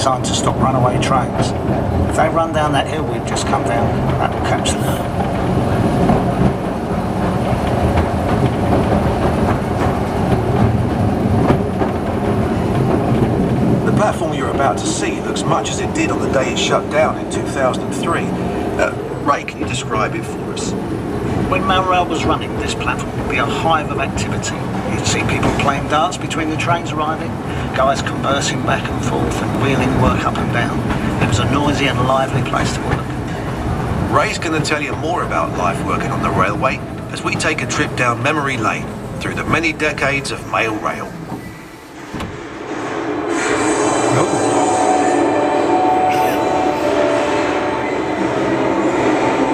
designed to stop runaway trains. If they run down that hill we've just come down, that will catch them. The platform you're about to see looks much as it did on the day it shut down in 2003. Ray, can you describe it for us? When Mail Rail was running, this platform would be a hive of activity. You'd see people playing darts between the trains arriving, guys conversing back and forth and wheeling work up and down. It was a noisy and lively place to work. Ray's going to tell you more about life working on the railway as we take a trip down memory lane through the many decades of Mail Rail.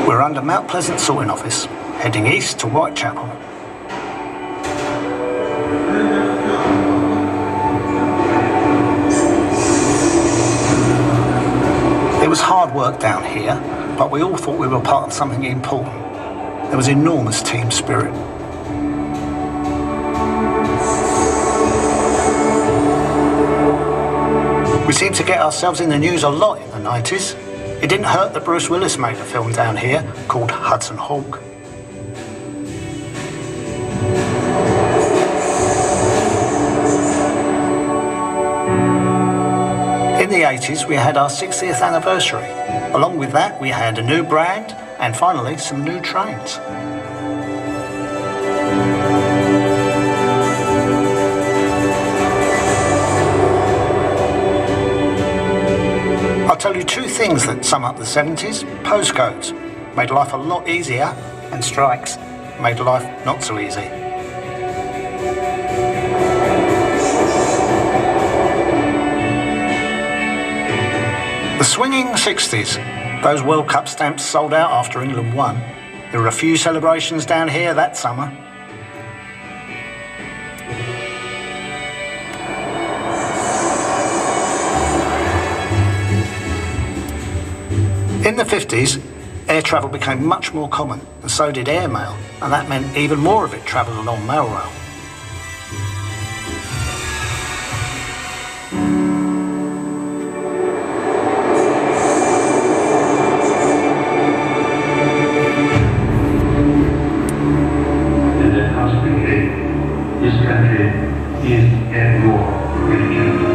We're under Mount Pleasant sorting office, heading east to Whitechapel. It was hard work down here, but we all thought we were part of something important. There was enormous team spirit. We seemed to get ourselves in the news a lot in the 90s. It didn't hurt that Bruce Willis made a film down here called Hudson Hawk. In the 80s, we had our 60th anniversary. Along with that, we had a new brand and finally some new trains. I'll tell you two things that sum up the 70s. Postcodes made life a lot easier, and strikes made life not so easy. The swinging 60s. Those World Cup stamps sold out after England won. There were a few celebrations down here that summer. In the 50s, air travel became much more common, and so did airmail, and that meant even more of it travelled along Mail Rail. This country is at war with each other.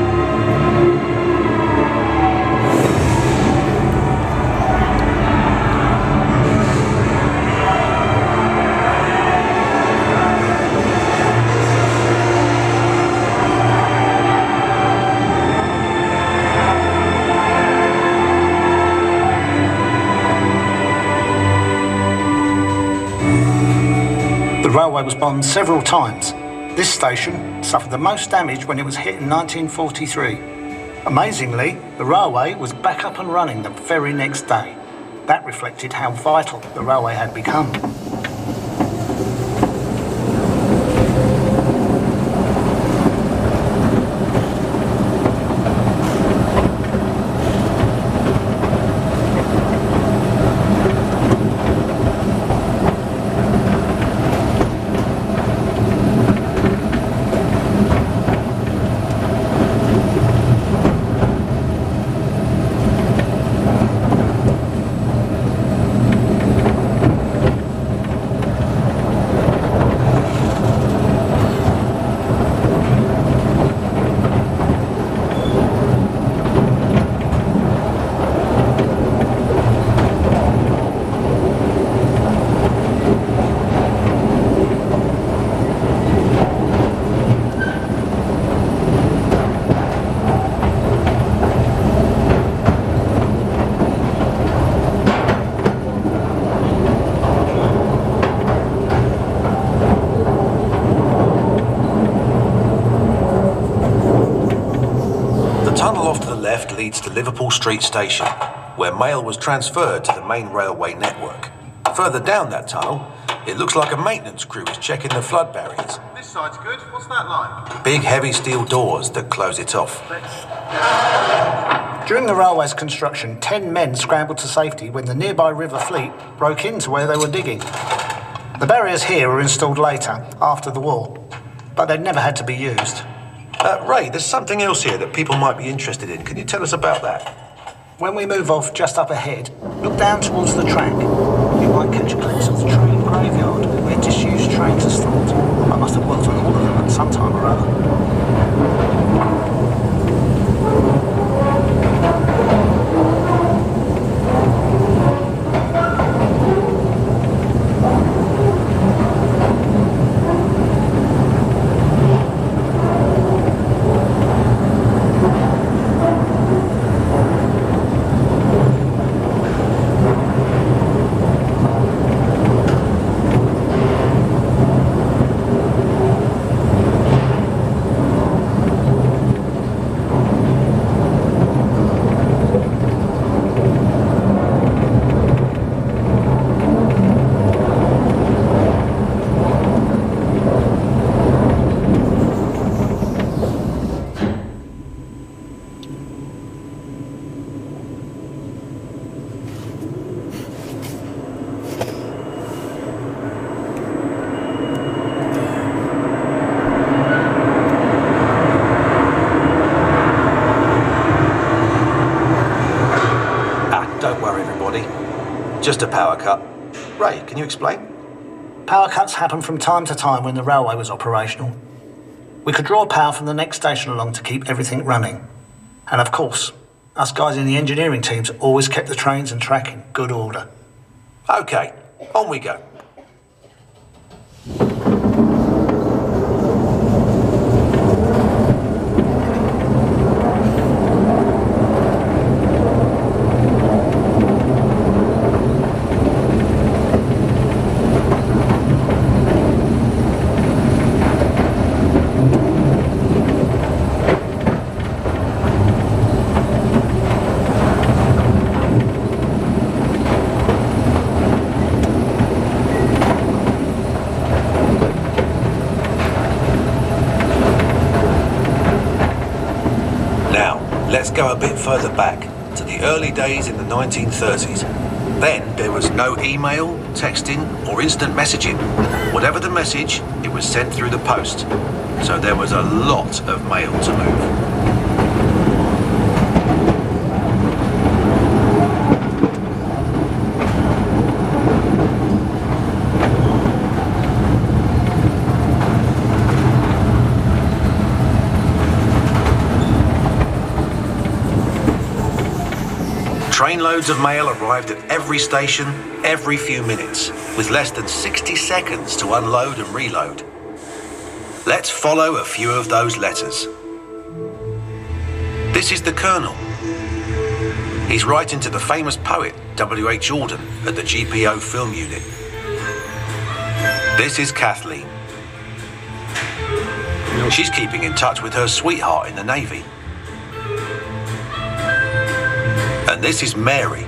The railway was bombed several times. This station suffered the most damage when it was hit in 1943. Amazingly, the railway was back up and running the very next day. That reflected how vital the railway had become. Leads to Liverpool Street Station, where mail was transferred to the main railway network. Further down that tunnel, it looks like a maintenance crew is checking the flood barriers. This side's good. What's that like? Big heavy steel doors that close it off. During the railway's construction, 10 men scrambled to safety when the nearby River Fleet broke into where they were digging. The barriers here were installed later, after the war, but they'd never had to be used. Ray, there's something else here that people might be interested in. Can you tell us about that? When we move off just up ahead, look down towards the track. You might catch a glimpse of the train graveyard where disused trains are stored. I must have worked on all of them at some time or other. Just a power cut. Ray, can you explain? Power cuts happen from time to time when the railway was operational. We could draw power from the next station along to keep everything running. And of course, us guys in the engineering teams always kept the trains and track in good order. OK, on we go. Let's go a bit further back, to the early days in the 1930s. Then there was no email, texting, or instant messaging. Whatever the message, it was sent through the post. So there was a lot of mail to move. Trainloads of mail arrived at every station, every few minutes, with less than 60 seconds to unload and reload. Let's follow a few of those letters. This is the Colonel. He's writing to the famous poet W.H. Jordan at the GPO film unit. This is Kathleen. She's keeping in touch with her sweetheart in the Navy. And this is Mary.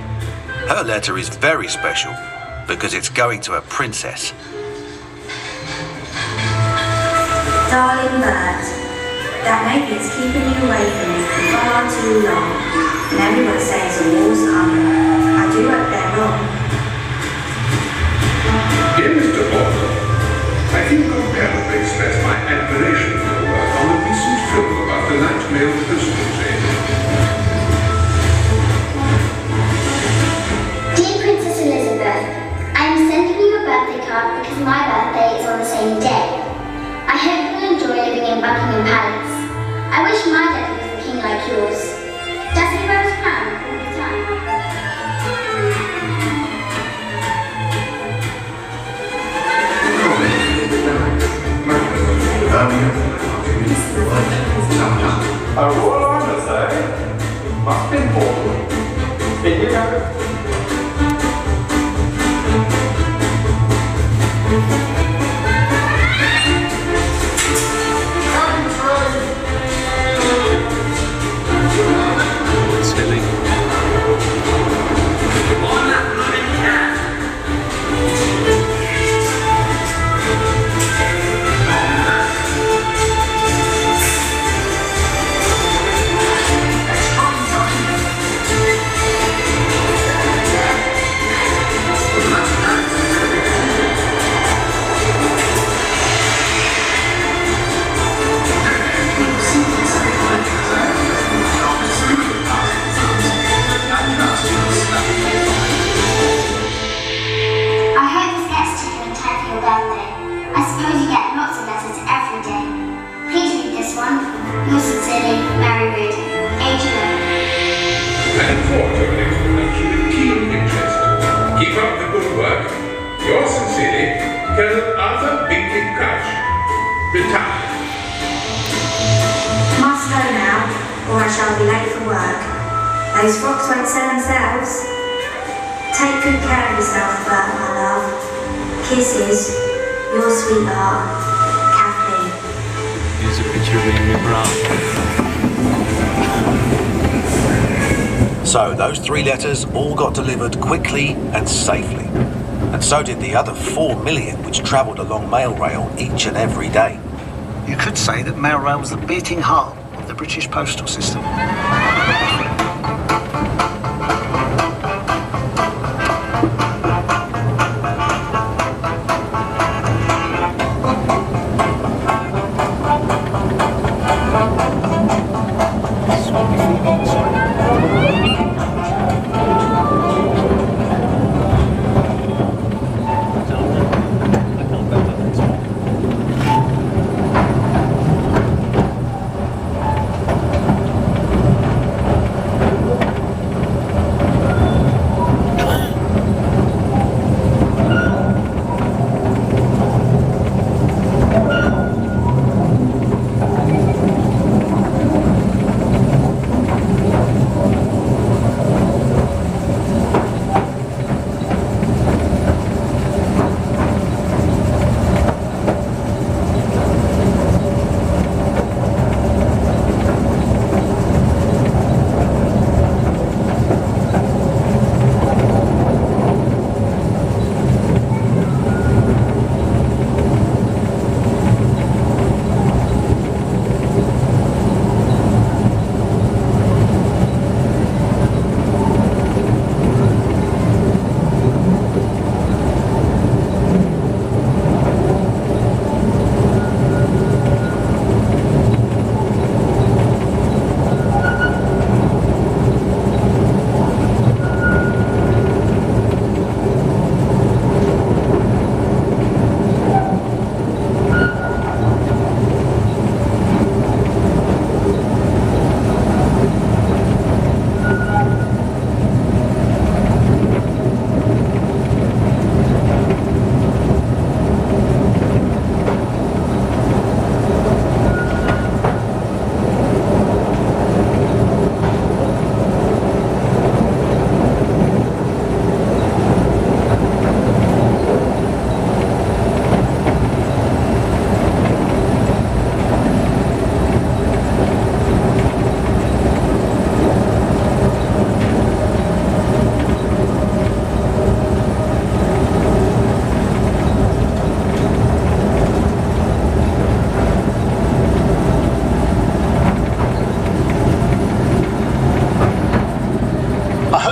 Her letter is very special because it's going to a princess. Darling bird, that Navy is keeping you away from me for far too long, and everyone says a war's coming. I do hope they're wrong. Dear Mr. Porter, I feel compelled to express my admiration for your work on the recent film about the night mail postal train. I'm sending you a birthday card because my birthday is on the same day. I hope you'll enjoy living in Buckingham Palace. I wish my daddy was a king like yours. Does he wear his crown all the time? All I want to say must be important. Here you go. and forward to an explanation with keen interest. Keep up the good work. Yours sincerely, Colonel Arthur Bingley Crouch, retired. Must go now, or I shall be late for work. Those frocks won't sell themselves. Take good care of yourself, Bert, my love. Kisses, your sweetheart, Kathleen. Here's a picture of Henry Brown. So those 3 letters all got delivered quickly and safely. And so did the other 4 million which travelled along mail rail each and every day. You could say that mail rail was the beating heart of the British postal system.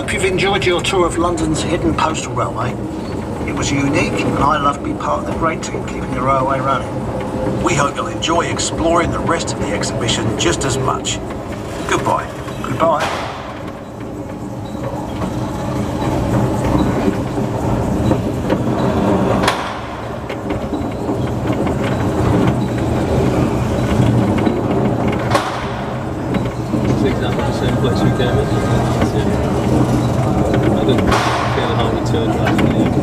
You've enjoyed your tour of London's hidden postal railway. It was unique, and I love being part of the great team keeping the railway running. We hope you'll enjoy exploring the rest of the exhibition just as much. Goodbye. Goodbye. Exactly the same place we came in. I didn't feel how we turned right in the end.